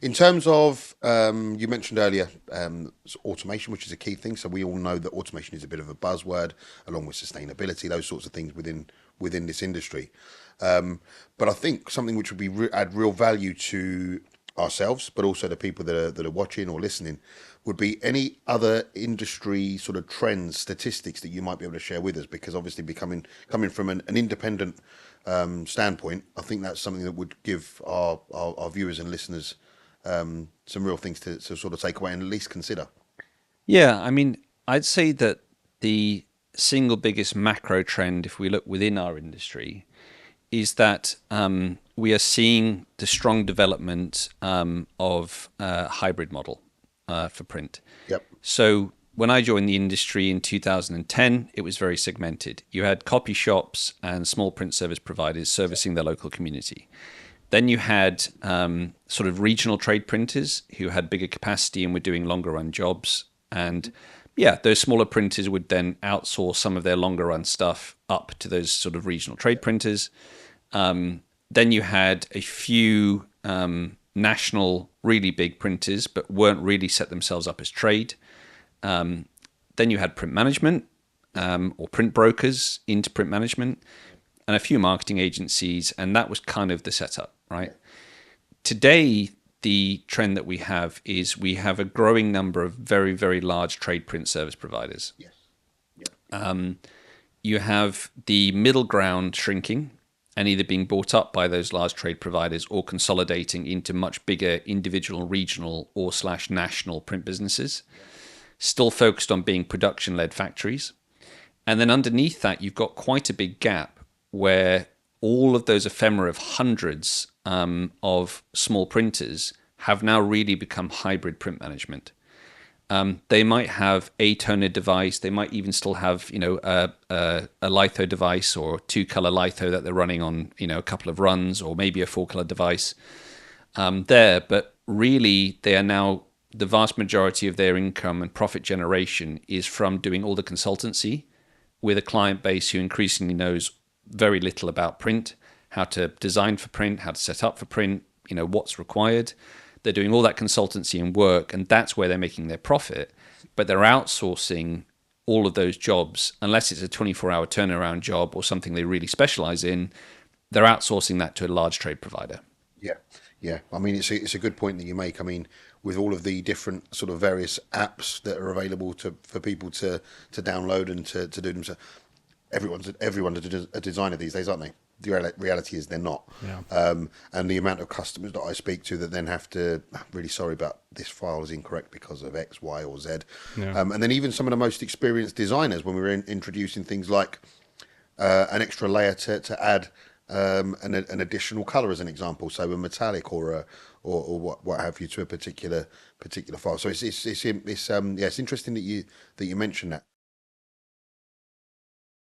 In terms of, you mentioned earlier automation, which is a key thing. So we all know that automation is a bit of a buzzword, along with sustainability, those sorts of things within this industry. But I think something which would be add real value to ourselves, but also the people that are watching or listening, would be any other industry sort of trends, statistics that you might be able to share with us. Because obviously, coming from an independent standpoint, I think that's something that would give our viewers and listeners some real things to sort of take away and at least consider. Yeah, I mean, I'd say that the single biggest macro trend, if we look within our industry, is that we are seeing the strong development of a hybrid model for print. Yep. So when I joined the industry in 2010, it was very segmented. You had copy shops and small print service providers servicing their local community. Then you had sort of regional trade printers who had bigger capacity and were doing longer run jobs. And yeah, those smaller printers would then outsource some of their longer run stuff up to those sort of regional trade printers. Then you had a few national, really big printers, but weren't really set themselves up as trade. Then you had print management or print brokers into print management, and a few marketing agencies, and that was kind of the setup, right? Today, the trend that we have is we have a growing number of very, very large trade print service providers. Yes. Yeah. You have the middle ground shrinking and either being bought up by those large trade providers or consolidating into much bigger individual, regional or / national print businesses, still focused on being production-led factories. And then underneath that, you've got quite a big gap where all of those ephemera of hundreds of small printers have now really become hybrid print management. They might have a toner device. They might even still have, a litho device or two-color litho that they're running on, a couple of runs, or maybe a four-color device there. But really, they are now, the vast majority of their income and profit generation is from doing all the consultancy with a client base who increasingly knows very little about print, how to design for print, how to set up for print, what's required. They're doing all that consultancy and work, and that's where they're making their profit. But they're outsourcing all of those jobs, unless it's a 24-hour turnaround job or something they really specialize in. They're outsourcing that to a large trade provider. Yeah, yeah. I mean, it's a good point that you make. I mean, with all of the different sort of various apps that are available for people to download and to do themselves, everyone's a designer these days, aren't they? The reality is they're not. Yeah. And the amount of customers that I speak to that then have to, really sorry, but this file is incorrect because of X, Y, or Z. Yeah. And then even some of the most experienced designers, when we were introducing things like an extra layer to add an additional color, as an example, so a metallic or what have you, to a particular file. So it's interesting that you mentioned that.